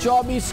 24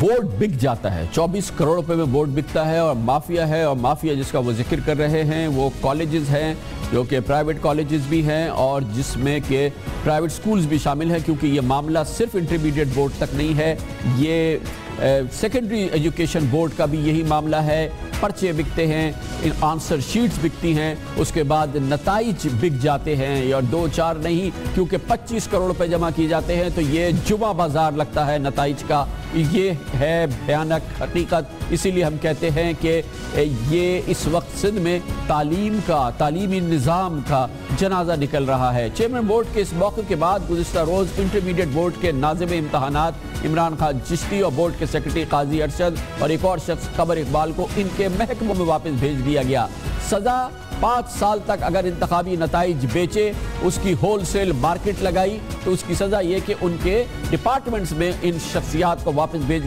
board بک جاتا ہے، 24 کروڑ روپے میں بورڈ بکتا ہے، اور مافیا ہے، اور مافیا جس کا وہ ذکر کر رہے ہیں وہ کالجز ہیں جو کہ پرائیویٹ کالجز بھی ہیں اور جس میں کہ پرائیویٹ سکولز بھی شامل ہیں، کیونکہ یہ معاملہ صرف انٹرمیڈیٹ بورڈ تک نہیں ہے، یہ سیکنڈری ایجوکیشن بورڈ کا بھی یہی معاملہ ہے۔ پرچے بکتے ہیں، آنسر شیٹس بکتی ہیں، اس کے بعد نتائج بک جاتے ہیں، اور 2-4 نہیں، کیونکہ 25 کروڑ روپے جمع کیے جاتے ہیں، تو یہ جمعہ بازار لگتا ہے نتائج کا۔ یہ ہے بھیانک حقیقت، اسی لیے ہم کہتے ہیں کہ یہ اس وقت سندھ میں تعلیمی نظام کا جنازہ نکل رہا ہے۔ چیئرمین بورڈ کے اس موقع کے بعد گزشتہ روز انٹرمیڈیٹ بورڈ کے ناظم امتحانات عمران خان چشتی اور بورڈ کے سیکرٹری قاضی ارشد اور ایک اور شخص قمر اقبال کو ان کے محکموں میں واپس بھیج دیا گیا۔ سزا 5 سال تک اگر انتخابی نتائج بیچے، اس کی ہول سیل مارکیٹ لگائی، تو اس کی سزا یہ کہ ان کے ڈپارٹمنٹس میں ان شخصیات کو واپس بھیج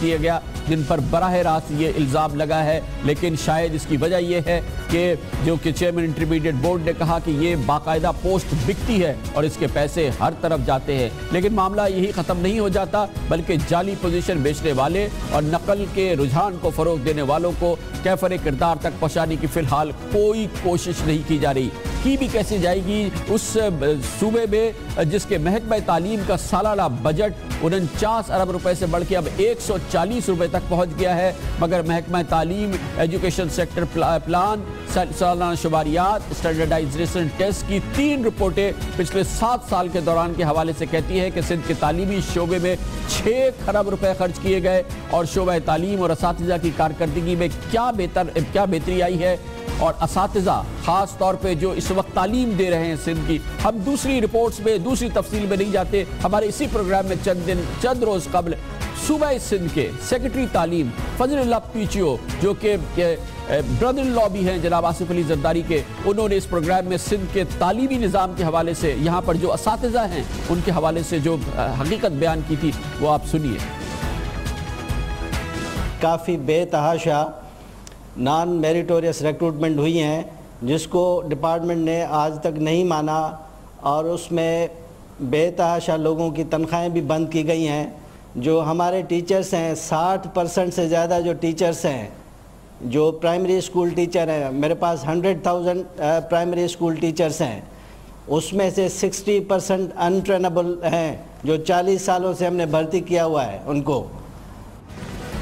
دیا گیا جن پر براہ راست یہ الزام لگا ہے۔ لیکن شاید اس کی وجہ یہ ہے کہ جو کہ چیئرمین انٹرمیڈیٹ بورڈ نے کہا کہ یہ باقاعدہ پوسٹ بکتی ہے اور اس کے پیسے ہر طرف جاتے ہیں، لیکن معاملہ یہی ختم نہیں ہو جاتا، بلکہ جعلی پوزیشن بیچنے والے اور نقل کے رجحان کو فروغ دینے والوں کو کیفر کردار تک پہنچانے کی فی الحال کوئی کوشش نہیں کی جا رہی۔ کی بھی کیسے جائے گی اس صوبے میں جس کے محکمہ تعلیم کا سالانہ بجٹ 49 ارب روپے سے بڑھ کے اب 140 روپے تک پہنچ گیا ہے، مگر محکمہ تعلیم، ایجوکیشن سیکٹر پلان، سالانہ شماریات، اسٹینڈرڈائزیشن ٹیسٹ کی 3 رپورٹیں پچھلے 7 سال کے دوران کے حوالے سے کہتی ہے کہ سندھ کے تعلیمی شعبے میں 6 ارب روپے خرچ کیے گئے، اور شعبہ تعلیم اور اساتذہ کی کارکردگی میں کیا بہتری آئی ہے، اور اساتذہ خاص طور پہ جو اس وقت تعلیم دے رہے ہیں سندھ کی۔ ہم دوسری رپورٹس میں دوسری تفصیل میں نہیں جاتے، ہمارے اسی پروگرام میں چند روز قبل صوبہ سندھ کے سیکرٹری تعلیم فضل اللہ پیچیو جو کہ برادر ان لا بھی ہیں جناب آصف علی زرداری کے، انہوں نے اس پروگرام میں سندھ کے تعلیمی نظام کے حوالے سے یہاں پر جو اساتذہ ہیں ان کے حوالے سے جو حقیقت بیان کی تھی وہ آپ سنیے۔ کافی بے تحاشا نان میریٹوریس ریکروٹمنٹ ہوئی ہیں جس کو ڈپارٹمنٹ نے آج تک نہیں مانا، اور اس میں بے تحاشا لوگوں کی تنخواہیں بھی بند کی گئی ہیں۔ جو ہمارے ٹیچرز ہیں 60% سے زیادہ جو ٹیچرز ہیں جو پرائمری اسکول ٹیچر ہیں، میرے پاس 100,000 پرائمری اسکول ٹیچرز ہیں، اس میں سے 60% انٹرینبل ہیں جو 40 سالوں سے ہم نے بھرتی کیا ہوا ہے ان کو۔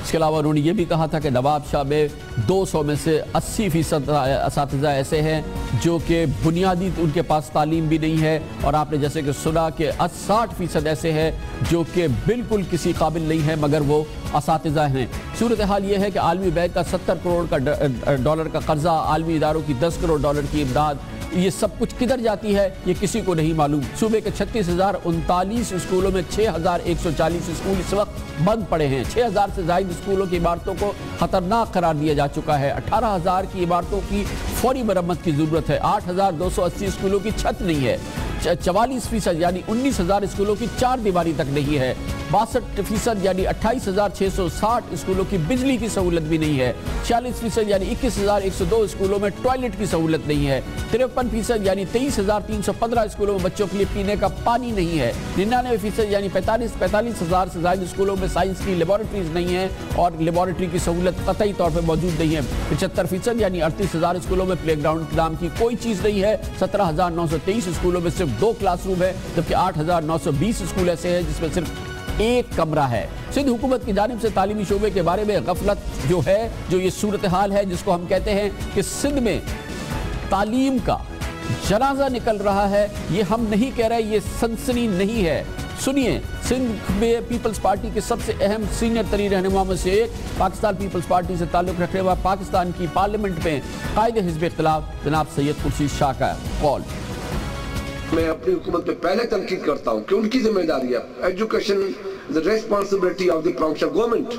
اس کے علاوہ انہوں نے یہ بھی کہا تھا کہ نواب شاہ میں 200 میں سے 80% اساتذہ ایسے ہیں جو کہ بنیادی ان کے پاس تعلیم بھی نہیں ہے، اور آپ نے جیسے کہ سنا کہ 60% ایسے ہیں جو کہ بالکل کسی قابل نہیں ہے مگر وہ اساتذہ ہیں۔ صورتحال یہ ہے کہ عالمی بینک کا 70 کروڑ کا ڈالر کا قرضہ، عالمی اداروں کی 10 کروڑ ڈالر کی امداد، یہ سب کچھ کدھر جاتی ہے یہ کسی کو نہیں معلوم۔ صوبے کے 36,039 اسکولوں میں 6,140 اسکول اس وقت بند پڑے ہیں۔ 6,000 سے زائد اسکولوں کی عمارتوں کو خطرناک قرار دیا جا چکا ہے۔ 18,000 کی عمارتوں کی فوری مرمت کی ضرورت ہے۔ 8,280 اسکولوں کی چھت نہیں ہے۔ 44% یعنی 19,000 اسکولوں کی 4 دیواری تک نہیں ہے۔ 62% یعنی 28,660 اسکولوں کی بجلی کی سہولت بھی نہیں ہے۔ 46% یعنی 21,102 اسکولوں میں ٹوائلٹ کی سہولت نہیں ہے۔ 53% یعنی 23,315 اسکولوں میں بچوں کے لیے پینے کا پانی نہیں ہے۔ 99% یعنی 45,000 سے زائد اسکولوں میں سائنس کی لیبارٹریز نہیں ہیں اور لیبارٹری کی سہولت قطعی طور پہ موجود نہیں ہے۔ 75% یعنی 38,000 اسکولوں میں پلے گراؤنڈ نام کی کوئی چیز نہیں ہے۔ 17,923 اسکولوں میں صرف 2 کلاس روم ہے، جبکہ 8,920 اسکول ایسے ہیں جس میں صرف 1 کمرہ ہے۔ سندھ حکومت کی جانب سے تعلیمی شعبے کے بارے میں غفلت جو ہے، جو یہ صورتحال ہے جس کو ہم کہتے ہیں کہ سندھ میں تعلیم کا جنازہ نکل رہا ہے، یہ ہم نہیں کہہ رہے، یہ سنسنی نہیں ہے۔ سنیے، سندھ میں پیپلز پارٹی کے سب سے اہم سینئر ترین رہنما میں سے ایک، پاکستان پیپلز پارٹی سے تعلق رکھنے والا پاکستان کی پارلیمنٹ میں قائد حزب اختلاف جناب سید خورشید شاہ کا قول۔ میں اپنی حکومت پہ پہلے تنقید کرتا ہوں کہ ان کی ذمہ داری ہے، education the responsibility of the provincial government،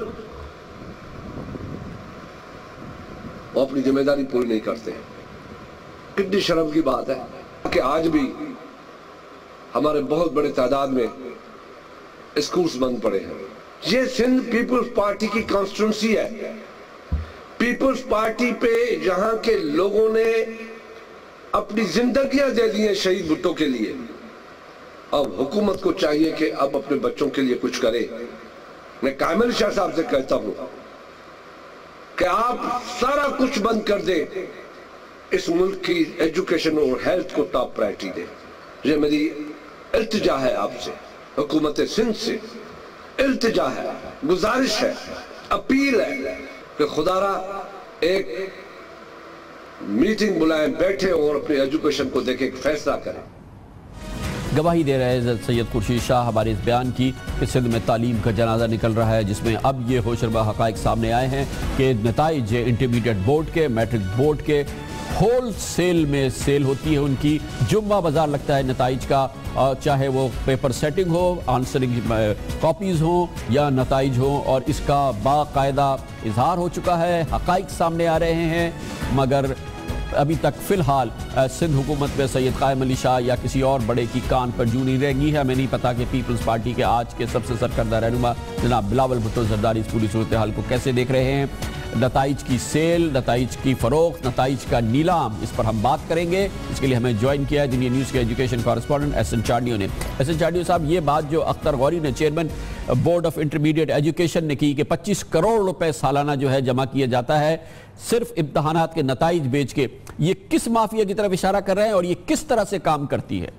وہ اپنی ذمہ داری پوری نہیں کرتے۔ کتنی شرم کی بات ہے کہ آج بھی ہمارے بہت بڑے تعداد میں اسکولز بند پڑے ہیں۔ یہ سندھ پیپلز پارٹی کی کانسٹیٹوئنسی ہے۔ پیپلز پارٹی پہ یہاں کے لوگوں نے اپنی زندگیاں دے دی ہیں شہید بھٹو کے لیے۔ اب حکومت کو چاہیے کہ اب اپنے بچوں کے لیے کچھ کرے۔ میں کامل شاہ صاحب سے کہتا ہوں کہ آپ سارا کچھ بند کر دیں، اس ملک کی ایجوکیشن اور ہیلتھ کو ٹاپ پرائرٹی دیں. یہ میری التجا ہے آپ سے، حکومت سندھ سے التجا ہے، گزارش ہے، اپیل ہے کہ خدا را ایک میٹنگ بلائیں، بیٹھے اور اپنی ایجوکیشن کو دیکھیں، ایک فیصلہ کریں. گواہی دے رہے ہیں سید خورشید شاہ ہمارے اس بیان کی کہ سندھ میں تعلیم کا جنازہ نکل رہا ہے، جس میں اب یہ ہوشربا حقائق سامنے آئے ہیں کہ نتائج انٹرمیڈیٹ بورڈ کے، میٹرک بورڈ کے ہول سیل میں سیل ہوتی ہے ان کی. جمعہ بازار لگتا ہے نتائج کا، چاہے وہ پیپر سیٹنگ ہو، آنسرنگ کاپیز ہوں یا نتائج ہوں، اور اس کا باقاعدہ اظہار ہو چکا ہے، حقائق سامنے آ رہے ہیں. مگر ابھی تک فی الحال سندھ حکومت میں سید قائم علی شاہ یا کسی اور بڑے کی کان پر جوں نہیں رہی ہے. ہمیں نہیں پتا کہ پیپلز پارٹی کے آج کے سب سے سرکردہ رہنما جناب بلاول بھٹو زرداری اس پوری صورتحال کو کیسے دیکھ رہے ہیں. نتائج کی سیل، نتائج کی فروخت، نتائج کا نیلام، اس پر ہم بات کریں گے. اس کے لیے ہمیں جوائن کیا ہے دنیا نیوز کے ایجوکیشن کارسپونڈنٹ احسن چاڑیو نے. احسن چاڑیو صاحب، یہ بات جو اختر غوری نے chairman board of intermediate education نے کی کہ 25 کروڑ روپے سالانہ جو ہے جمع کیا جاتا ہے صرف امتحانات کے نتائج بیچ کے، یہ کس مافیا کی طرف اشارہ کر رہے ہیں اور یہ کس طرح سے کام کرتی ہے؟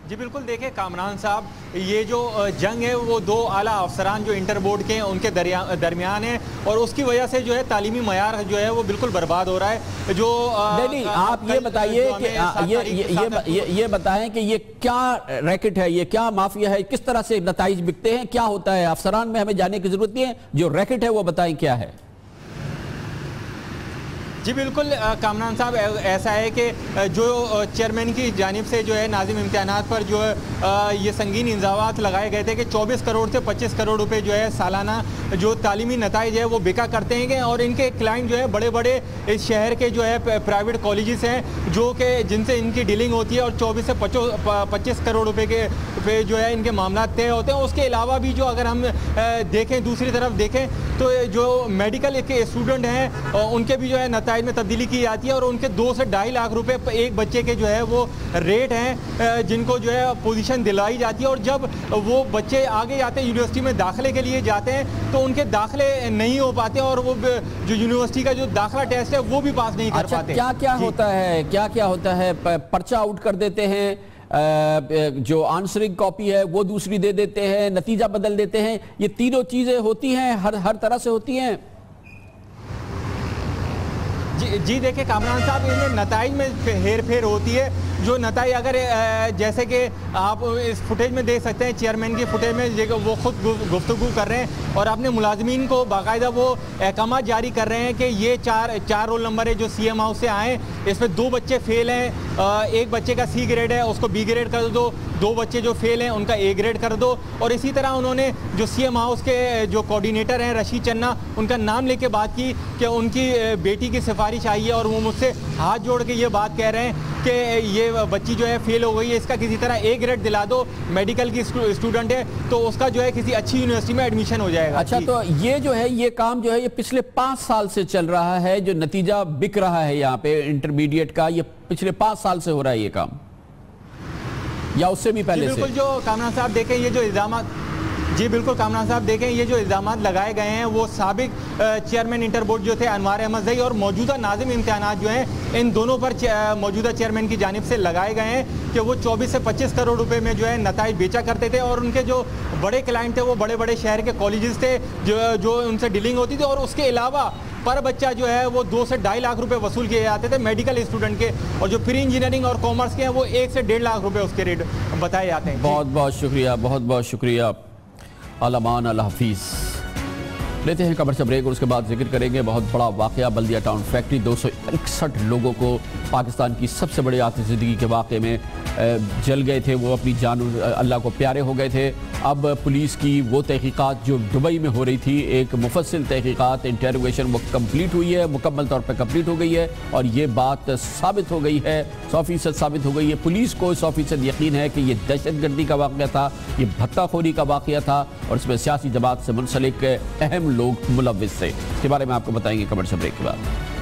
جی بالکل، دیکھیں کامران صاحب، یہ جو جنگ ہے وہ دو اعلیٰ افسران جو انٹر بورڈ کے ہیں ان کے درمیان ہے، اور اس کی وجہ سے جو ہے تعلیمی معیار جو ہے وہ بالکل برباد ہو رہا ہے. جو نہیں، آپ یہ بتائیے کہ یہ بتائیں کہ یہ کیا ریکٹ ہے، یہ کیا مافیا ہے، کس طرح سے نتائج بکتے ہیں، کیا ہوتا ہے؟ افسران میں ہمیں جاننے کی ضرورت نہیں ہے، جو ریکٹ ہے وہ بتائیں کیا ہے. جی بالکل کامران صاحب، ایسا ہے کہ جو چیئرمین کی جانب سے جو ہے ناظم امتحانات پر جو یہ سنگین الزامات لگائے گئے تھے کہ 24 کروڑ سے 25 کروڑ روپے جو ہے سالانہ جو تعلیمی نتائج ہے وہ بکا کرتے ہیں، اور ان کے کلائنٹ جو ہے بڑے بڑے اس شہر کے جو ہے پرائیویٹ کالجز ہیں جو کہ جن سے ان کی ڈیلنگ ہوتی ہے، اور 24 سے 25 کروڑ روپے کے پہ جو ہے ان کے معاملات طے ہوتے ہیں. اس کے علاوہ بھی جو اگر ہم دیکھیں، دوسری طرف دیکھیں تو جو میڈیکل کے اسٹوڈنٹ ہیں ان کے بھی جو ہے نتائج میں تبدیلی کی جاتی ہے، اور ان کے 2 سے 2.5 لاکھ روپے ایک بچے کے جو ہے وہ ریٹ ہیں جن کو جو ہے پوزیشن دلائی جاتی ہے. اور جب وہ بچے آگے جاتے ہیں یونیورسٹی میں داخلے کے لیے جاتے ہیں تو ان کے داخلے نہیں ہو پاتے، اور وہ جو یونیورسٹی کا جو داخلہ ٹیسٹ ہے وہ بھی پاس نہیں کر پاتے. کیا ہوتا ہے؟ پرچہ آؤٹ کر دیتے ہیں، جو آنسرنگ کاپی ہے وہ دوسری دے دیتے ہیں، نتیجہ بدل دیتے ہیں، یہ تینوں چیزیں ہوتی ہیں، ہر طرح سے ہوتی ہیں. جی دیکھیں کامران صاحب، ان میں نتائج میں ہیر پھیر ہوتی ہے. جو نتائج اگر جیسے کہ آپ اس فوٹیج میں دیکھ سکتے ہیں، چیئرمین کی فوٹیج میں وہ خود گفتگو کر رہے ہیں اور اپنے ملازمین کو باقاعدہ وہ احکامات جاری کر رہے ہیں کہ یہ چار رول نمبر ہے جو سی ایم ہاؤس سے آئیں، اس میں 2 بچے فیل ہیں، ایک بچے کا سی گریڈ ہے اس کو بی گریڈ کر دو، 2 بچے جو فیل ہیں ان کا اے گریڈ کر دو. اور اسی طرح انہوں نے جو سی ایم ہاؤس کے جو کوارڈینیٹر ہیں رشید چنا، ان کا نام لے کے بات کی کہ ان کی بیٹی کی سفارش آئی ہے، اور وہ مجھ سے ہاتھ جوڑ کے یہ بات کہہ رہے ہیں کہ یہ بچی جو ہے فیل ہو گئی ہے، اس کا کسی طرح اے گریڈ دلا دو، میڈیکل کی اسٹوڈنٹ ہے تو اس کا جو ہے کسی اچھی یونیورسٹی میں ایڈمیشن ہو جائے گا. اچھا، تو یہ جو ہے یہ کام جو ہے یہ پچھلے 5 سال سے چل رہا ہے، جو نتیجہ بک رہا ہے یہاں پہ انٹرمیڈیٹ کا، یہ پچھلے 5 سال سے ہو رہا ہے یہ کام، یا اس سے بھی پہلے سے؟ بالکل، جو کامران صاحب دیکھیں یہ جو الزامات، جی بالکل کامران صاحب دیکھیں یہ جو الزامات لگائے گئے ہیں وہ سابق چیئرمین انٹر بورڈ جو تھے انوار احمد زئی اور موجودہ ناظم امتحانات جو ہیں ان دونوں پر موجودہ چیئرمین کی جانب سے لگائے گئے ہیں کہ وہ 24 سے 25 کروڑ روپے میں جو ہے نتائج بیچا کرتے تھے، اور ان کے جو بڑے کلائنٹ تھے وہ بڑے بڑے شہر کے کالجز تھے جو ان سے ڈیلنگ ہوتی تھی. اور اس کے علاوہ پر بچہ جو ہے وہ 2 سے 2.5 لاکھ روپے وصول کیے جاتے تھے میڈیکل اسٹوڈنٹ کے، اور جو پری انجینئرنگ اور کامرس کے ہیں وہ 1 سے 1.5 لاکھ روپے اس کے ریٹ بتائے جاتے ہیں. بہت بہت شکریہ، بہت بہت شکریہ. عالمان اللہ حفیظ. لیتے ہیں خبر سے بریک اور اس کے بعد ذکر کریں گے بہت بڑا واقعہ بلدیہ ٹاؤن فیکٹری. 261 لوگوں کو پاکستان کی سب سے بڑے آتش زدگی کے واقعے میں جل گئے تھے، وہ اپنی جان اللہ کو پیارے ہو گئے تھے. اب پولیس کی وہ تحقیقات جو دبئی میں ہو رہی تھی، ایک مفصل تحقیقات انٹروگیشن وہ کمپلیٹ ہوئی ہے، مکمل طور پہ کمپلیٹ ہو گئی ہے، اور یہ بات ثابت ہو گئی ہے، 100% ثابت ہو گئی ہے. پولیس کو 100% یقین ہے کہ یہ دہشت گردی کا واقعہ تھا، یہ بھتہ خوری کا واقعہ تھا، اور اس میں سیاسی جماعت سے منسلک اہم لوگ ملوث تھے. اس کے بارے میں آپ کو بتائیں گے کمرشل بریک کے بعد.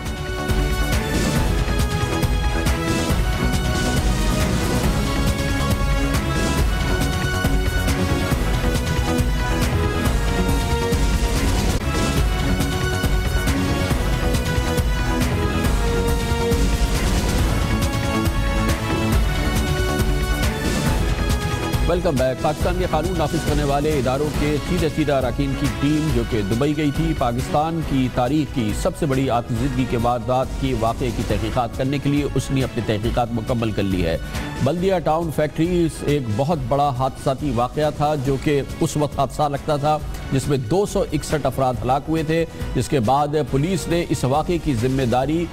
Welcome back. پاکستان کے قانون نافذ کرنے والے اداروں کے سیدھے اراکین کی ٹیم جو کہ دبئی گئی تھی پاکستان کی تاریخ کی سب سے بڑی آتش زدگی کے واردات کے واقعے کی تحقیقات کرنے کے لیے اس نے اپنی تحقیقات مکمل کر لی ہے۔ بلدیہ ٹاؤن فیکٹری ایک بہت بڑا حادثاتی واقعہ تھا جو کہ اس وقت حادثہ لگتا تھا جس میں 261 افراد ہلاک ہوئے تھے، جس کے بعد پولیس نے اس واقعے کی ذمہ داری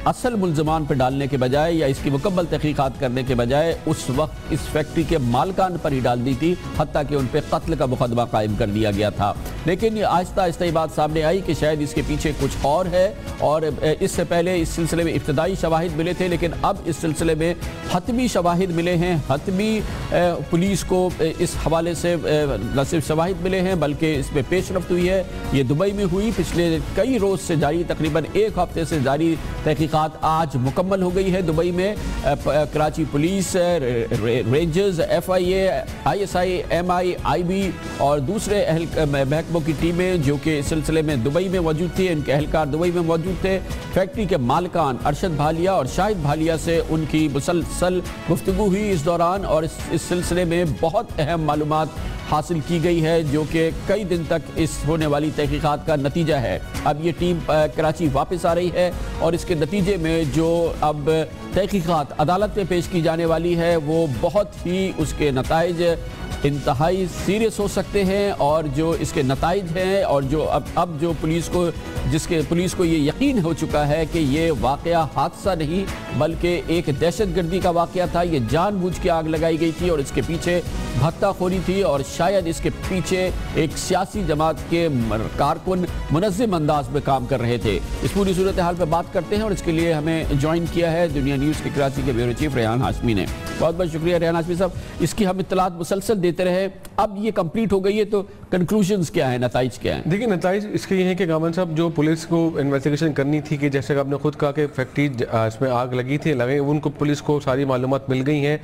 اصل ملزمان پر ڈالنے کے بجائے یا اس کی مکمل تحقیقات کرنے کے بجائے اس وقت اس فیکٹری کے مالکان پر ہی ڈال دی تھی، حتیٰ کہ ان پہ قتل کا مقدمہ قائم کر دیا گیا تھا۔ لیکن آہستہ آہستہ یہ بات سامنے آئی کہ شاید اس کے پیچھے کچھ اور ہے، اور اس سے پہلے اس سلسلے میں ابتدائی شواہد ملے تھے، لیکن اب اس سلسلے میں حتمی شواہد ملے ہیں۔ حتمی پولیس کو اس حوالے سے نہ صرف شواہد ملے ہیں بلکہ اس میں پیش رفت ہوئی ہے۔ یہ دبئی میں ہوئی، پچھلے کئی روز سے جاری تقریباً ایک ہفتے سے جاری تحقیقات آج مکمل ہو گئی ہے دبئی میں۔ Karachi police, rangers, FIA، ISI، MI، IB اور دوسرے محکموں کی ٹیمیں جو کہ اس سلسلے میں دبئی میں موجود تھی، ان کے اہلکار دبئی میں موجود تھے۔ فیکٹری کے مالکان ارشد بھالیا اور شاہد بھالیا سے ان کی مسلسل گفتگو ہوئی اس دوران، اور اس سلسلے میں بہت اہم معلومات حاصل کی گئی ہے جو کہ کئی دن تک اس ہونے والی تحقیقات کا نتیجہ ہے۔ اب یہ ٹیم کراچی واپس آ رہی ہے اور اس کے نتیجے میں جو اب تحقیقات عدالت میں پیش کی جانے والی ہے وہ بہت ہی اس کے نتائج انتہائی سیریس ہو سکتے ہیں، اور جو اس کے نتائج ہیں اور جو اب جو پولیس کو یہ یقین ہو چکا ہے کہ یہ واقعہ حادثہ نہیں بلکہ ایک دہشت گردی کا واقعہ تھا، یہ جان بوجھ کے آگ لگائی گئی تھی اور اس کے پیچھے بھتہ خوری تھی، اور شاید اس کے پیچھے ایک سیاسی جماعت کے کارکن منظم انداز میں کام کر رہے تھے۔ اس پوری صورتحال پہ بات کرتے ہیں اور اس کے لیے ہمیں جوائن کیا ہے دنیا نیوز کے کراچی کے بیورو چیف ریحان ہاشمی نے۔ بہت بہت شکریہ ریحان ہاشمی صاحب، اس کی ہم اطلاعات مسلسل دیتے رہے۔ اب یہ کمپلیٹ ہو گئی ہے تو کنکلوژنز کیا ہیں، نتائج کیا ہیں؟ دیکھیں نتائج اس کے یہ ہیں کہ کامران صاحب جو پولیس کو انویسٹیگیشن کرنی تھی کہ جیسے کہ آپ نے خود کہا کہ فیکٹری اس میں آگ لگی تھی، ان کو پولیس کو ساری معلومات مل گئی ہیں۔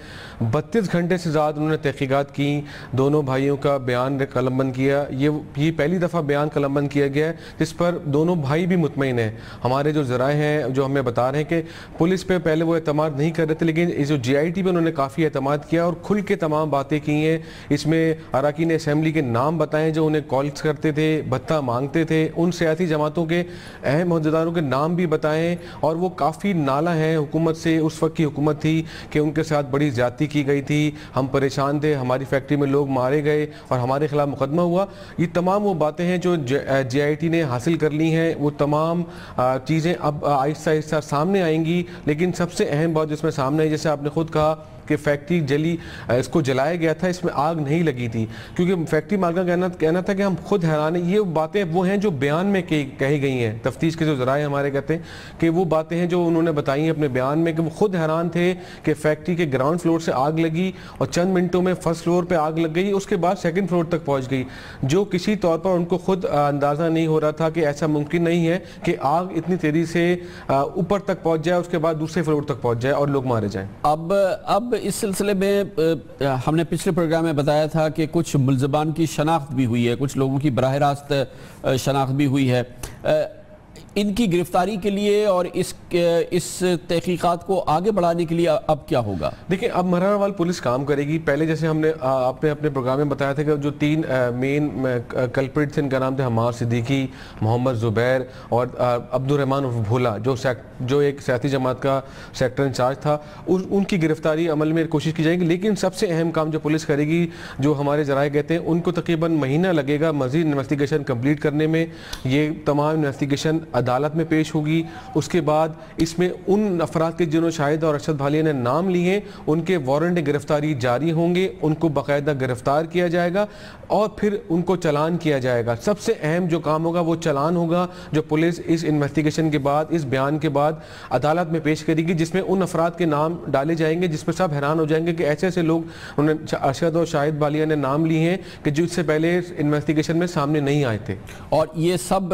32 گھنٹے سے زیادہ انہوں نے تحقیقات کی، دونوں بھائیوں کا بیان قلم بند کیا۔ یہ پہلی دفعہ بیان قلم بند کیا گیا ہے جس پر دونوں بھائی بھی مطمئن ہیں۔ ہمارے جو ذرائع ہیں جو ہمیں بتا رہے ہیں کہ پولیس پہ پہلے وہ اعتماد نہیں کر رہے تھے، لیکن جو GIT پہ انہوں نے کافی اعتماد کیا اور کھل کے تمام باتیں کی ہیں۔ اس میں اراکین اسمبلی کے نام بتائیں جو انہیں کالز کرتے تھے، بھتہ مانگتے تھے، ان سیاسی جماعتوں کے اہم عہدیداروں کے نام بھی بتائیں، اور وہ کافی نالہ ہیں حکومت سے۔ اس وقت کی حکومت تھی کہ ان کے ساتھ بڑی زیادتی کی گئی تھی، ہم پریشان تھے، ہماری فیکٹری میں لوگ مارے گئے اور ہمارے خلاف مقدمہ ہوا۔ یہ تمام وہ باتیں ہیں جو GIT نے حاصل کر لی ہیں، وہ تمام چیزیں اب آہستہ آہستہ سامنے آئیں گی۔ لیکن سب سے اہم بات جس میں سامنے آئی، جیسے آپ نے خود کہا کہ فیکٹری جلی، اس کو جلایا گیا تھا، اس میں آگ نہیں لگی تھی، کیونکہ فیکٹری مالک کا کہنا تھا کہ ہم خود حیران ہیں۔ یہ باتیں وہ ہیں جو بیان میں کہی گئی ہیں، تفتیش کے جو ذرائع ہمارے کہتے ہیں کہ وہ باتیں ہیں جو انہوں نے بتائی ہیں اپنے بیان میں کہ وہ خود حیران تھے کہ فیکٹری کے گراؤنڈ فلور سے آگ لگی اور چند منٹوں میں فرسٹ فلور پہ آگ لگ گئی، اس کے بعد سیکنڈ فلور تک پہنچ گئی، جو کسی طور پر ان کو خود اندازہ نہیں ہو رہا تھا کہ ایسا ممکن نہیں ہے کہ آگ اتنی تیزی سے اوپر تک پہنچ جائے، اس کے بعد دوسرے فلور تک پہنچ جائے اور لوگ مارے جائیں۔ اب اس سلسلے میں ہم نے پچھلے پروگرام میں بتایا تھا کہ کچھ ملزمان کی شناخت بھی ہوئی ہے، کچھ لوگوں کی براہ راست شناخت بھی ہوئی ہے۔ ان کی گرفتاری کے لیے اور اس تحقیقات کو آگے بڑھانے کے لیے اب کیا ہوگا؟ دیکھیں اب مرحلہ وال پولیس کام کرے گی۔ پہلے جیسے ہم نے اپنے پروگرام میں بتایا تھا کہ جو 3 مین کلپریٹ تھے، ان کا نام تھے حمار صدیقی، محمد زبیر اور عبد الرحمن بھولا، جو ایک سیاسی جماعت کا سیکٹر انچارج تھا۔ ان کی گرفتاری عمل میں کوشش کی جائے گی، لیکن سب سے اہم کام جو پولیس کرے گی، جو ہمارے ذرائع کہتے ہیں، ان کو تقریباً مہینہ لگے گا مزید انویسٹیگیشن کمپلیٹ کرنے میں۔ یہ تمام انویسٹیگیشن عدالت میں پیش ہوگی، اس کے بعد اس میں ان افراد کے جنہوں شاہد اور ارشد بھالیا نے نام لیے ان کے وارنٹ گرفتاری جاری ہوں گے، ان کو باقاعدہ گرفتار کیا جائے گا اور پھر ان کو چلان کیا جائے گا۔ سب سے اہم جو کام ہوگا وہ چلان ہوگا جو پولیس اس انویسٹیگیشن کے بعد، اس بیان کے بعد عدالت میں پیش کرے گی، جس میں ان افراد کے نام ڈالے جائیں گے جس میں سب حیران ہو جائیں گے کہ ایسے ایسے لوگ انہوں نے ارشد اور شاہد بھالیا نے نام لیے ہیں کہ جو اس سے پہلے انویسٹیگیشن میں سامنے نہیں آئے تھے۔ اور یہ سب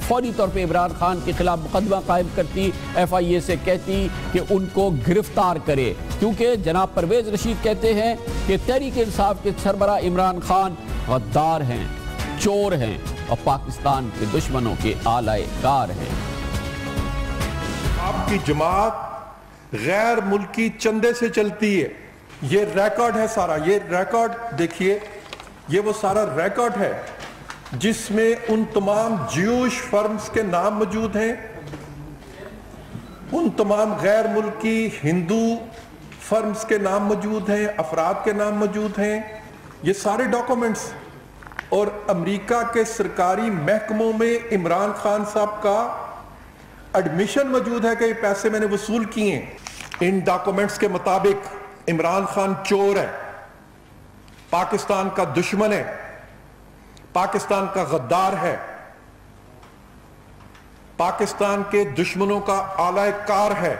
فوری طور پہ عمران خان کے خلاف مقدمہ قائم کرتی، FIA سے کہتی کہ ان کو گرفتار کرے، کیونکہ جناب پرویز رشید کہتے ہیں کہ تحریک انصاف کے سربراہ عمران خان غدار ہیں، چور ہیں اور پاکستان کے دشمنوں کے آلائے کار ہیں۔ آپ کی جماعت غیر ملکی چندے سے چلتی ہے، یہ ریکارڈ ہے سارا، یہ ریکارڈ دیکھیے، یہ وہ سارا ریکارڈ ہے جس میں ان تمام جیوش فرمز کے نام موجود ہیں، ان تمام غیر ملکی ہندو فرمز کے نام موجود ہیں، افراد کے نام موجود ہیں، یہ سارے ڈاکومنٹس، اور امریکہ کے سرکاری محکموں میں عمران خان صاحب کا ایڈمیشن موجود ہے کہ یہ پیسے میں نے وصول کیے ہیں۔ ان ڈاکومنٹس کے مطابق عمران خان چور ہے، پاکستان کا دشمن ہے، پاکستان کا غدار ہے، پاکستان کے دشمنوں کا آلائے کار ہے۔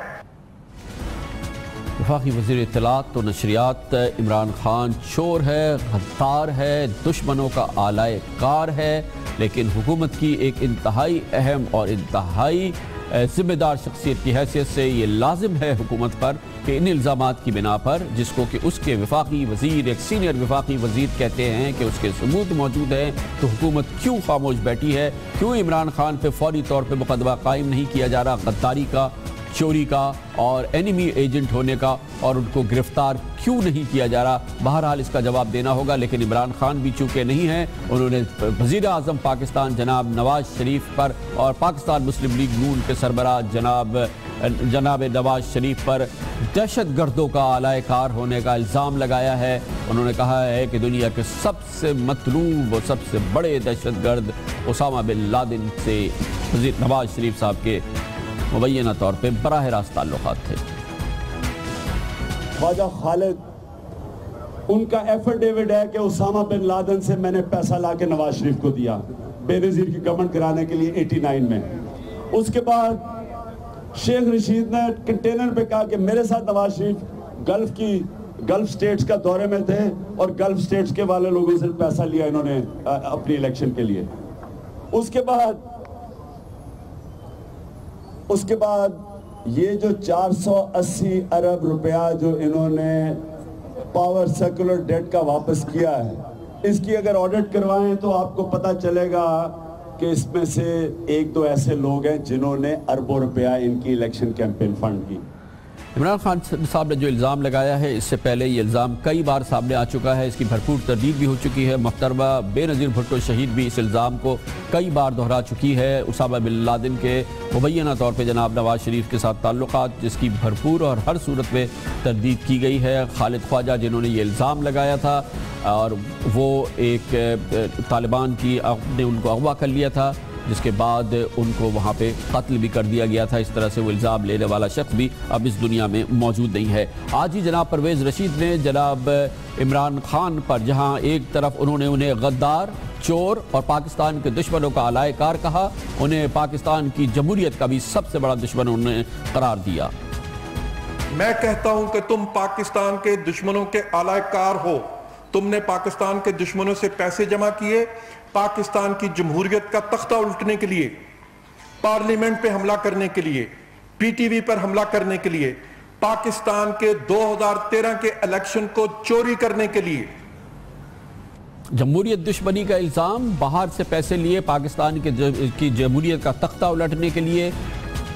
وفاقی وزیر اطلاعات و نشریات عمران خان چور ہے، غدار ہے، دشمنوں کا آلائے کار ہے، لیکن حکومت کی ایک انتہائی اہم اور انتہائی ذمہ دار شخصیت کی حیثیت سے یہ لازم ہے حکومت پر کہ ان الزامات کی بنا پر، جس کو کہ اس کے وفاقی وزیر، ایک سینئر وفاقی وزیر کہتے ہیں کہ اس کے ثبوت موجود ہیں، تو حکومت کیوں خاموش بیٹھی ہے؟ کیوں عمران خان پہ فوری طور پہ مقدمہ قائم نہیں کیا جا رہا غداری کا، چوری کا اور اینیمی ایجنٹ ہونے کا، اور ان کو گرفتار کیوں نہیں کیا جا رہا؟ بہرحال اس کا جواب دینا ہوگا، لیکن عمران خان بھی چونکہ نہیں ہیں، انہوں نے وزیر اعظم پاکستان جناب نواز شریف پر اور پاکستان مسلم لیگ نون کے سربراہ جناب نواز شریف پر دہشت گردوں کا آلائے کار ہونے کا الزام لگایا ہے۔ انہوں نے کہا ہے کہ دنیا کے سب سے مطلوب اور سب سے بڑے دہشت گرد اسامہ بن لادن سے وزیر نواز شریف صاحب کے مبینہ طور پہ براہ راست تعلقات تھے۔ خواجہ خالد ان کا ایفیڈیوٹ ہے کہ اسامہ بن لادن سے میں نے پیسہ لا کے نواز شریف کو دیا بے نظیر کی گورنمنٹ کرانے کے لیے 89 میں۔ اس کے بعد شیخ رشید نے کنٹینر پہ کہا کہ میرے ساتھ نواز شریف گلف سٹیٹس کا دورے میں تھے اور گلف سٹیٹس کے والے لوگوں سے پیسہ لیا انہوں نے اپنی الیکشن کے لیے۔ اس کے بعد یہ جو 480 ارب روپیہ جو انہوں نے پاور سیکولر ڈیٹ کا واپس کیا ہے، اس کی اگر آڈٹ کروائیں تو آپ کو پتہ چلے گا کہ اس میں سے ایک دو ایسے لوگ ہیں جنہوں نے اربوں روپیہ ان کی الیکشن کیمپین فنڈ کی۔ عمران خان صاحب نے جو الزام لگایا ہے، اس سے پہلے یہ الزام کئی بار سامنے آ چکا ہے، اس کی بھرپور تردید بھی ہو چکی ہے۔ محترمہ بے نظیر بھٹو شہید بھی اس الزام کو کئی بار دہرا چکی ہے۔ اسامہ بن لادن کے مبینہ طور پہ جناب نواز شریف کے ساتھ تعلقات، جس کی بھرپور اور ہر صورت میں تردید کی گئی ہے۔ خالد خواجہ جنہوں نے یہ الزام لگایا تھا اور وہ ایک طالبان کی نے ان کو اغوا کر لیا تھا، جس کے بعد ان کو وہاں پہ قتل بھی کر دیا گیا تھا۔ اس طرح سے وہ الزام لینے والا شخص بھی اب اس دنیا میں موجود نہیں ہے۔ آج ہی جناب پرویز رشید نے جناب عمران خان پر جہاں ایک طرف انہوں نے انہیں غدار، چور اور پاکستان کے دشمنوں کا آلائے کار کہا، انہیں پاکستان کی جمہوریت کا بھی سب سے بڑا دشمن انہوں نے قرار دیا۔ میں کہتا ہوں کہ تم پاکستان کے دشمنوں کے آلائے کار ہو، تم نے پاکستان کے دشمنوں سے پیسے جمع کیے پاکستان کی جمہوریت کا تختہ الٹنے کے لیے، پارلیمنٹ پہ حملہ کرنے کے لیے، پی ٹی وی پر حملہ کرنے کے لیے، پاکستان کے 2013 کے الیکشن کو چوری کرنے کے لیے۔ جمہوریت دشمنی کا الزام، باہر سے پیسے لیے پاکستان کی جمہوریت کا تختہ الٹنے کے لیے۔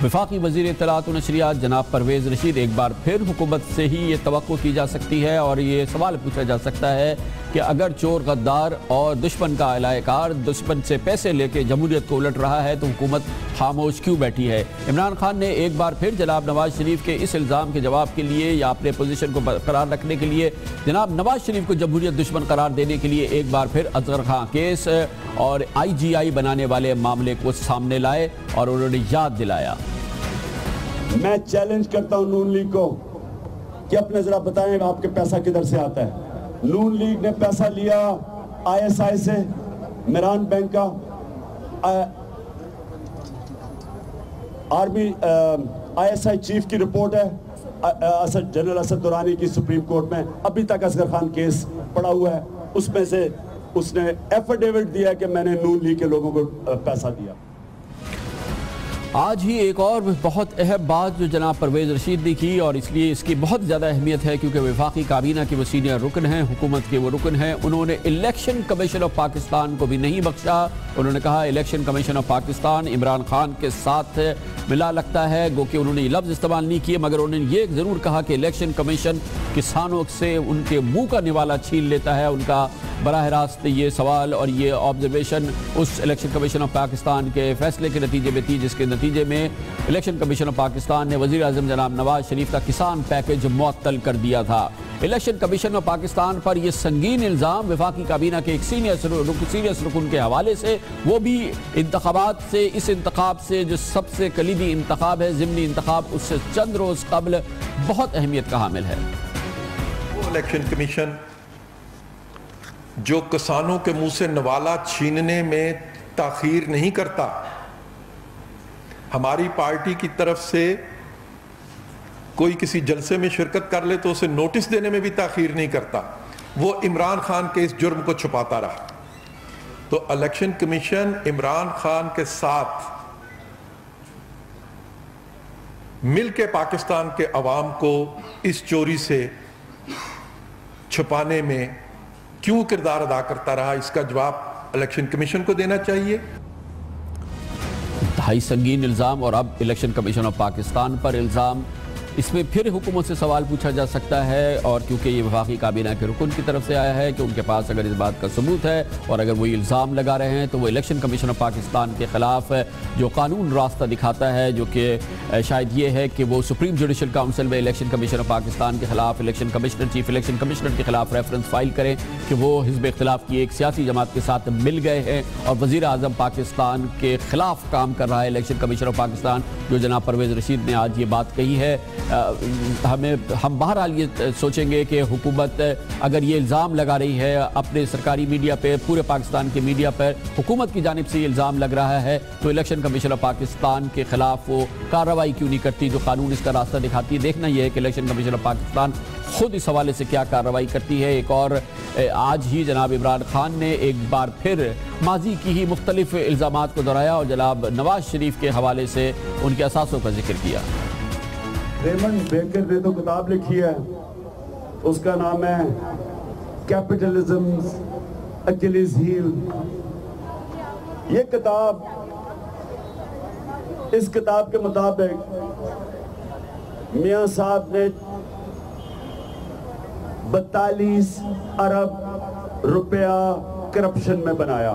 وفاقی وزیر اطلاعات و نشریات جناب پرویز رشید، ایک بار پھر حکومت سے ہی یہ توقع کی جا سکتی ہے اور یہ سوال پوچھا جا سکتا ہے کہ اگر چور، غدار اور دشمن کا آلائے کار دشمن سے پیسے لے کے جمہوریت کو الٹ رہا ہے تو حکومت خاموش کیوں بیٹھی ہے؟ عمران خان نے ایک بار پھر جناب نواز شریف کے اس الزام کے جواب کے لیے یا اپنے پوزیشن کو برقرار رکھنے کے لیے جناب نواز شریف کو جمہوریت دشمن قرار دینے کے لیے ایک بار پھر اصغر خان کیس اور IGI بنانے والے معاملے کو سامنے لائے اور انہوں نے یاد دلایا۔ میں چیلنج کرتا ہوں نون لیگ کو کہ اپنے ذرا بتائیں آپ کے پیسہ کدھر سے آتا ہے۔ نون لیگ نے پیسہ لیا ISI سے، میران بینک کا، آرمی ISI چیف کی رپورٹ ہے جنرل اسد درانی کی سپریم کورٹ میں، ابھی تک اصغر خان کیس پڑا ہوا ہے، اس میں سے اس نے ایفیڈیوٹ دیا کہ میں نے نون لیگ کے لوگوں کو پیسہ دیا. آج ہی ایک اور بہت اہم بات جو جناب پرویز رشید نے کی، اور اس لیے اس کی بہت زیادہ اہمیت ہے کیونکہ وفاقی کابینہ کے وہ سینئر رکن ہیں، حکومت کے وہ رکن ہیں، انہوں نے الیکشن کمیشن آف پاکستان کو بھی نہیں بخشا. انہوں نے کہا election commission of Pakistan Imran Khan کے ساتھ ملا لگتا ہے، گو کہ انہوں نے یہ لفظ استعمال نہیں کیے، مگر انہوں نے یہ ضرور کہا کہ الیکشن کمیشن کسانوں سے ان کے منہ کا نوالا چھین لیتا ہے. ان کا براہ راست یہ سوال اور یہ آبزرویشن اس الیکشن کمیشن آف پاکستان کے فیصلے کے نتیجے میں تھی، جس کے نتیجے میں الیکشن کمیشن آف پاکستان نے وزیر اعظم جناب نواز شریف کا کسان پیکج معطل کر دیا تھا. الیکشن کمیشن آف پاکستان پر یہ سنگین الزام وفاقی کابینہ کے ایک سینئر رکن کے حوالے سے، وہ بھی انتخابات سے، اس انتخاب سے جو سب سے کلیدی انتخاب ہے، ضمنی انتخاب، اس سے چند روز قبل بہت اہمیت کا حامل ہے. وہ الیکشن کمیشن جو کسانوں کے منہ سے نوالا چھیننے میں تاخیر نہیں کرتا، ہماری پارٹی کی طرف سے کوئی کسی جلسے میں شرکت کر لے تو اسے نوٹس دینے میں بھی تاخیر نہیں کرتا، وہ عمران خان کے اس جرم کو چھپاتا رہا. تو الیکشن کمیشن عمران خان کے ساتھ مل کے پاکستان کے عوام کو اس چوری سے چھپانے میں کیوں کردار ادا کرتا رہا، اس کا جواب الیکشن کمیشن کو دینا چاہیے. انتہائی سنگین الزام، اور اب الیکشن کمیشن آف پاکستان پر الزام. اس میں پھر حکومت سے سوال پوچھا جا سکتا ہے، اور کیونکہ یہ وفاقی کابینہ کے رکن کی طرف سے آیا ہے کہ ان کے پاس اگر اس بات کا ثبوت ہے اور اگر وہ الزام لگا رہے ہیں تو وہ الیکشن کمیشن آف پاکستان کے خلاف جو قانون راستہ دکھاتا ہے، جو کہ شاید یہ ہے کہ وہ سپریم جوڈیشل کاؤنسل میں الیکشن کمیشن آف پاکستان کے خلاف election commissioner, chief election commissioner کے خلاف ریفرنس فائل کریں کہ وہ حزب اختلاف کی ایک سیاسی جماعت کے ساتھ مل گئے ہیں اور وزیر اعظم پاکستان کے خلاف کام کر رہا ہے الیکشن کمیشن آف پاکستان. جو جناب پرویز رشید نے آج یہ بات کہی ہے، ہم بہرحال یہ سوچیں گے کہ حکومت اگر یہ الزام لگا رہی ہے اپنے سرکاری میڈیا پہ، پورے پاکستان کے میڈیا پر حکومت کی جانب سے یہ الزام لگ رہا ہے، تو الیکشن کمیشن آف پاکستان کے خلاف وہ کارروائی کیوں نہیں کرتی جو قانون اس کا راستہ دکھاتی ہے. دیکھنا یہ ہے کہ الیکشن کمیشن آف پاکستان خود اس حوالے سے کیا کارروائی کرتی ہے. ایک اور آج ہی جناب عمران خان نے ایک بار پھر ماضی کی ہی مختلف الزامات کو دہرایا اور جناب نواز شریف کے حوالے سے ان کے اثاثوں کا ذکر کیا. ریمنڈ بیکر نے تو کتاب لکھی ہے، اس کا نام ہے کیپٹلزم اکیلیز ہیل. یہ کتاب، اس کتاب کے مطابق میاں صاحب نے 42 ارب روپیہ کرپشن میں بنایا،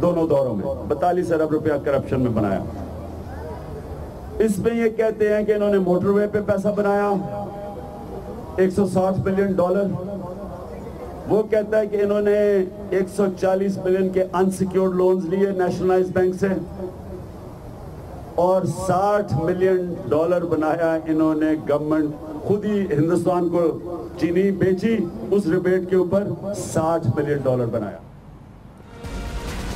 دونوں دوروں میں 42 ارب روپیہ کرپشن میں بنایا. اس میں یہ کہتے ہیں کہ انہوں نے موٹر وے پہ پیسہ بنایا $160 بلین. وہ کہتا ہے کہ انہوں نے 140 بلین کے انسیکیورڈ لونز لیے نیشنلائز بینک سے، اور $60 ملین بنایا انہوں نے گورنمنٹ خود ہی ہندوستان کو چینی بیچی، اس ریبیٹ کے اوپر $60 ملین بنایا.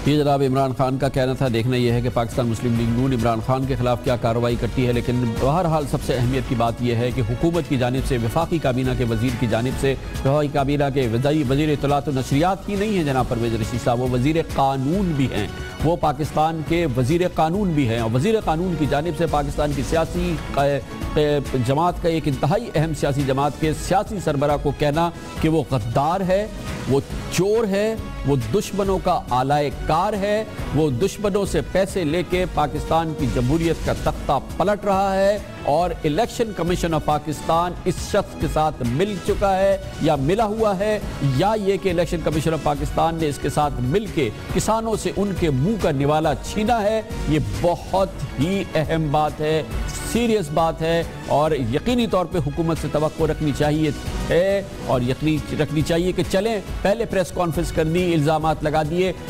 یہ جناب عمران خان کا کہنا تھا. دیکھنا یہ ہے کہ پاکستان مسلم لیگ نون عمران خان کے خلاف کیا کارروائی کرتی ہے. لیکن بہرحال سب سے اہمیت کی بات یہ ہے کہ حکومت کی جانب سے، وفاقی کابینہ کے وزیر کی جانب سے، وفاقی کابینہ کے وزیر اطلاعات و نشریات ہی نہیں ہیں جناب پرویز رشید صاحب، وہ وزیر قانون بھی ہیں، وہ پاکستان کے وزیر قانون بھی ہیں. اور وزیر قانون کی جانب سے پاکستان کی سیاسی جماعت کا ایک انتہائی اہم سیاسی جماعت کے سیاسی سربراہ کو کہنا کہ وہ غدار ہے، وہ چور ہے، وہ دشمنوں کا آلائے کار ہے، وہ دشمنوں سے پیسے لے کے پاکستان کی جمہوریت کا تختہ پلٹ رہا ہے، اور الیکشن کمیشن آف پاکستان اس شخص کے ساتھ مل چکا ہے یا ملا ہوا ہے، یا یہ کہ الیکشن کمیشن آف پاکستان نے اس کے ساتھ مل کے کسانوں سے ان کے منہ کا نوالا چھینا ہے. یہ بہت ہی اہم بات ہے، سیریس بات ہے، اور یقینی طور پہ حکومت سے توقع رکھنی چاہیے ہے، اور یقینی رکھنی چاہیے کہ چلیں، پہلے پریس کانفرنس کر دی، الزامات لگا دیے،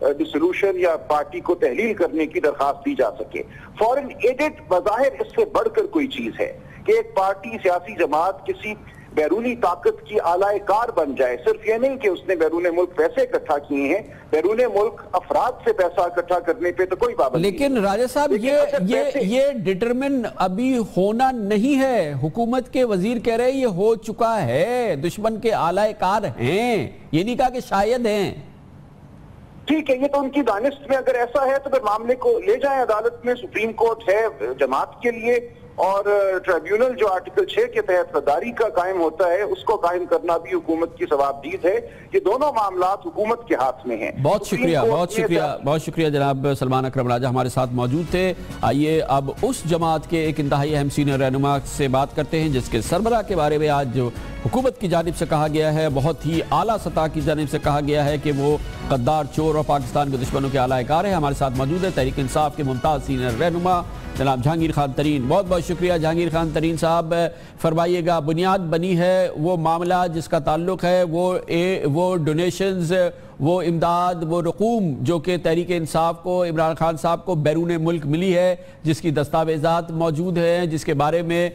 ڈسولوشن یا پارٹی کو تحلیل کرنے کی درخواست دی جا سکے. فورن ایڈٹ بظاہر اس سے بڑھ کر کوئی چیز ہے کہ ایک پارٹی سیاسی جماعت کسی بیرونی طاقت کی اعلی کار بن جائے. صرف یہ نہیں کہ اس نے بیرون ملک پیسے اکٹھا کیے ہیں, بیرون ملک افراد سے پیسہ اکٹھا کرنے پہ تو کوئی پابندی نہیں. لیکن راجہ صاحب یہ ڈٹرمن ابھی ہونا نہیں ہے. حکومت کے وزیر کہہ رہے ہیں یہ ہو چکا ہے, دشمن کے اعلی کار ہیں, یہ نہیں کہا کہ شاید ہیں. ٹھیک ہے, یہ تو ان کی دانست میں اگر ایسا ہے تو پھر معاملے کو لے جائیں عدالت میں. سپریم کورٹ ہے جماعت کے لیے, اور ٹریبیونل جو آرٹیکل 6 کے تحت غداری کا قائم ہوتا ہے اس کو قائم کرنا بھی حکومت کی ثوابدید ہے. یہ دونوں معاملات حکومت کے ہاتھ میں ہیں. بہت شکریہ جناب سلمان اکرم راجہ ہمارے ساتھ موجود تھے. آئیے اب اس جماعت کے ایک انتہائی اہم سینئر رہنما سے بات کرتے ہیں جس کے سربراہ کے بارے میں آج حکومت کی جانب سے کہا گیا ہے, بہت ہی اعلیٰ سطح کی جانب سے کہا گیا ہے کہ وہ غدار, چور اور پاکستان کے دشمنوں کے اعلی کار ہیں. ہمارے ساتھ موجود ہے تحریک انصاف کے ممتاز سینئر رہنما جناب جہانگیر خان ترین. بہت بہت شکریہ جہانگیر خان ترین صاحب. فرمائیے گا, بنیاد بنی ہے وہ معاملہ جس کا تعلق ہے وہ ڈونیشنز, وہ امداد, وہ رقوم جو کہ تحریک انصاف کو, عمران خان صاحب کو بیرون ملک ملی ہے, جس کی دستاویزات موجود ہیں, جس کے بارے میں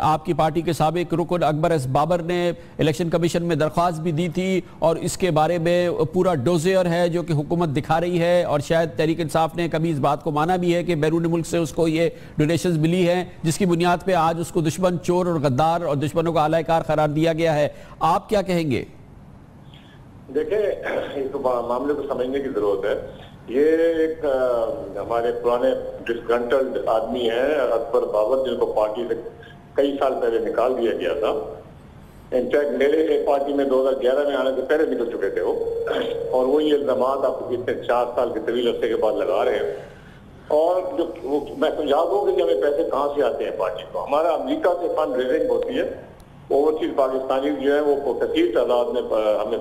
آپ کی پارٹی کے سابق رکن اکبر ایس بابر نے الیکشن کمیشن میں درخواست بھی دی تھی, اور اس کے بارے میں پورا ڈوزیر ہے جو کہ حکومت دکھا رہی ہے, اور شاید تحریک انصاف نے کبھی اس بات کو مانا بھی ہے کہ بیرون ملک سے اس کو یہ ڈونیشنز ملی ہیں, جس کی بنیاد پہ آج اس کو دشمن, چور اور غدار اور دشمنوں کا اعلی کار قرار دیا گیا ہے. آپ کیا کہیں گے؟ دیکھیں, اس معاملے کو سمجھنے کی ضرورت ہے. یہ ایک ہمارے پرانے ڈسگرنٹلڈ آدمی ہیں اکبر بابر, جن کو پارٹی سے کئی سال پہلے نکال دیا گیا تھا. انفیکٹ میرے پارٹی میں 2011 میں آنے سے پہلے نکل چکے تھے وہ, اور وہ یہ الزامات آپ کو 4 سال کے طویل عرصے کے بعد لگا رہے ہیں. اور جو میں سمجھا دوں کہ ہمیں پیسے کہاں سے آتے ہیں پارٹی کو. ہمارا امریکہ سے فنڈ ریزنگ ہوتی ہے, اوورسیز پاکستانی جو ہیں وہ کثیر تعداد میں ہمیں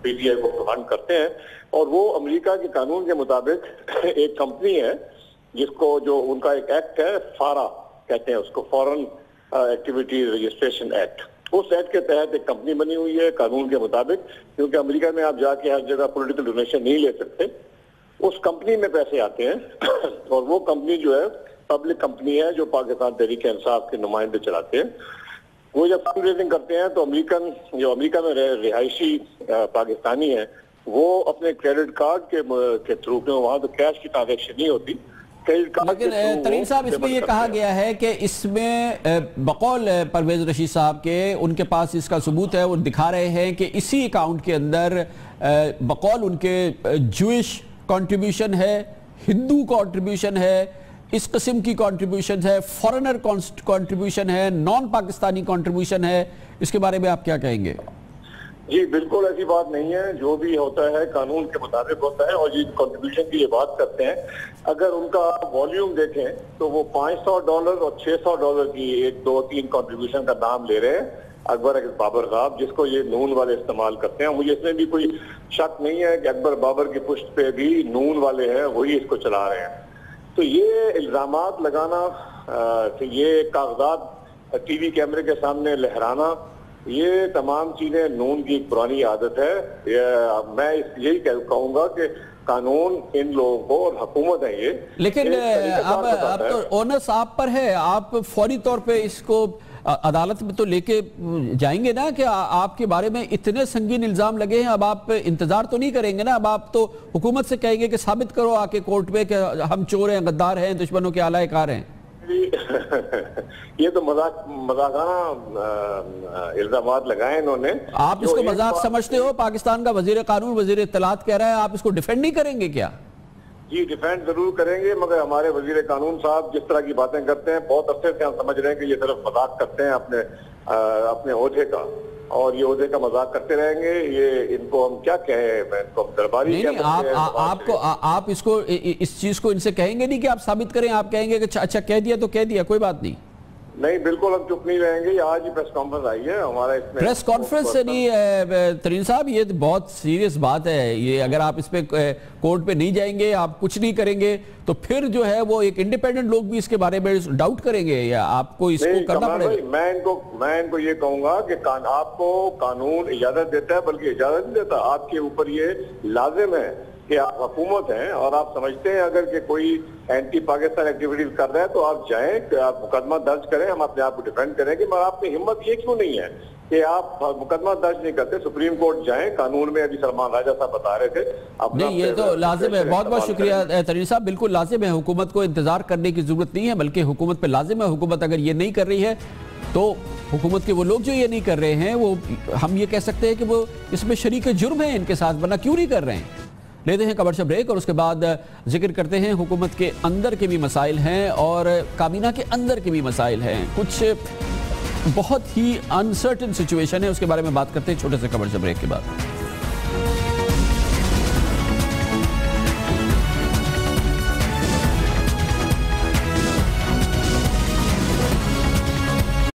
پی ٹی آئی کو فنڈ کرتے ہیں, اور وہ امریکہ کے قانون کے مطابق ایک کمپنی ہے جس کو, جو ان کا ایک ایکٹ ہے, فارا کہتے ہیں اس کو, فورن ایکٹیویٹیز رجسٹریشن ایکٹ. اس ایکٹ کے تحت ایک کمپنی بنی ہوئی ہے قانون کے مطابق, کیونکہ امریکہ میں آپ جا کے ہر جگہ پولیٹیکل ڈونیشن نہیں لے سکتے. اس کمپنی میں پیسے آتے ہیں, اور وہ کمپنی جو ہے پبلک کمپنی ہے جو پاکستان تحریک انصاف کے نمائندے چلاتے ہیں. وہ جب فنڈ ریزنگ کرتے ہیں تو امریکہ میں رہائشی پاکستانی ہیں, وہ اپنے کریڈٹ کارڈ کے تھرو, وہاں تو کیش کی ٹرانزیکشن نہیں ہوتی. لیکن ترین صاحب, اس میں یہ کہا گیا ہے کہ اس میں بقول پرویز رشید صاحب کے, ان کے پاس اس کا ثبوت ہے, وہ دکھا رہے ہیں کہ اسی اکاؤنٹ کے اندر بقول ان کے جوئش کنٹریبیوشن ہے, ہندو کنٹریبیوشن ہے, اس قسم کی کنٹریبیوشن ہے, فورنر کنٹریبیوشن ہے, نان پاکستانی کنٹریبیوشن ہے. اس کے بارے میں آپ کیا کہیں گے؟ جی بالکل ایسی بات نہیں ہے, جو بھی ہوتا ہے قانون کے مطابق ہوتا ہے. اور یہ کنٹریبیوشن کی یہ بات کرتے ہیں, اگر ان کا والیوم دیکھیں تو وہ $500 اور $600 کی 1-2-3 کنٹریبیوشن کا نام لے رہے ہیں اکبر بابر صاحب, جس کو یہ نون والے استعمال کرتے ہیں. مجھے اس میں بھی کوئی شک نہیں ہے کہ اکبر بابر کی پشت پہ بھی نون والے ہیں, وہی اس کو چلا رہے ہیں. تو یہ الزامات لگانا, یہ کاغذات ٹی وی کیمرے کے سامنے لہرانا, یہ تمام چیزیں نون کی ایک پرانی عادت ہے. میں یہی کہوں گا کہ قانون ان لوگوں کو, اور حکومت ہے یہ. لیکن اب تو اونس آپ پر ہے, آپ فوری طور پہ اس کو عدالت میں تو لے کے جائیں گے نا, کہ آپ کے بارے میں اتنے سنگین الزام لگے ہیں. اب آپ انتظار تو نہیں کریں گے نا, اب آپ تو حکومت سے کہیں گے کہ ثابت کرو آ کے کورٹ پہ کہ ہم چور ہیں, غدار ہیں, دشمنوں کے اعلی کار ہیں. یہ تو مذاقانہ الزامات لگائے انہوں نے. آپ اس کو مذاق سمجھتے ہو؟ پاکستان کا وزیر قانون, وزیر اطلاعات کہہ رہا ہے, آپ اس کو ڈیفینڈ نہیں کریں گے کیا؟ جی ڈیفینڈ ضرور کریں گے, مگر ہمارے وزیر قانون صاحب جس طرح کی باتیں کرتے ہیں, بہت عرصے سے ہم سمجھ رہے ہیں کہ یہ صرف مذاق کرتے ہیں اپنے عہدے کا, اور یہ عہدے کا مذاق کرتے رہیں گے. یہ ان کو ہم کیا کہیں, میں ان کو درباری آپ اس کو, اس چیز کو ان سے کہیں گے نہیں کہ آپ ثابت کریں, آپ کہیں گے کہ اچھا کہہ دیا تو کہہ دیا, کوئی بات نہیں. نہیں بالکل ہم چپ نہیں رہیں گے. آج ہی پریس کانفرنس آئی ہے ہمارا, اس میں پریس کانفرنس سے نہیں ترین صاحب, یہ بہت سیریس بات ہے. یہ اگر آپ اس پہ کورٹ پہ نہیں جائیں گے, آپ کچھ نہیں کریں گے, تو پھر جو ہے وہ ایک انڈیپینڈنٹ لوگ بھی اس کے بارے میں ڈاؤٹ کریں گے, یا آپ کو اس کو کرنا پڑے گا. میں ان کو یہ کہوں گا کہ آپ کو قانون اجازت دیتا ہے, بلکہ اجازت نہیں دیتا, آپ کے اوپر یہ لازم ہے کہ کہ آپ حکومت ہیں اور آپ سمجھتے ہیں اگر کہ کوئی اینٹی پاکستان ایکٹیویٹیز کر رہا ہے تو آپ جائیں کہ آپ مقدمہ درج کریں, ہم اپنے آپ کو ڈیفینڈ کریں گے. مگر آپ کی ہمت یہ کیوں نہیں ہے کہ آپ مقدمہ درج نہیں کرتے, سپریم کورٹ جائیں. قانون میں ابھی سلمان راجہ صاحب بتا رہے تھے. نہیں, یہ تو لازم ہے. بہت بہت شکریہ تنویر صاحب. بالکل لازم ہے, حکومت کو انتظار کرنے کی ضرورت نہیں ہے, بلکہ حکومت پہ لازم ہے. حکومت اگر یہ نہیں کر رہی ہے تو حکومت کے وہ لوگ جو یہ نہیں کر رہے ہیں وہ ہم یہ کہہ سکتے ہیں کہ وہ اس میں شریک جرم ہیں ان کے ساتھ, ورنہ کیوں نہیں کر رہے ہیں. لیتے ہیں کمرشل بریک اور اس کے بعد ذکر کرتے ہیں حکومت کے اندر کے بھی مسائل ہیں اور کابینہ کے اندر کے بھی مسائل ہیں. کچھ بہت ہی انسرٹن سچویشن ہے, اس کے بارے میں بات کرتے ہیں چھوٹے سے کمرشل بریک کے بعد.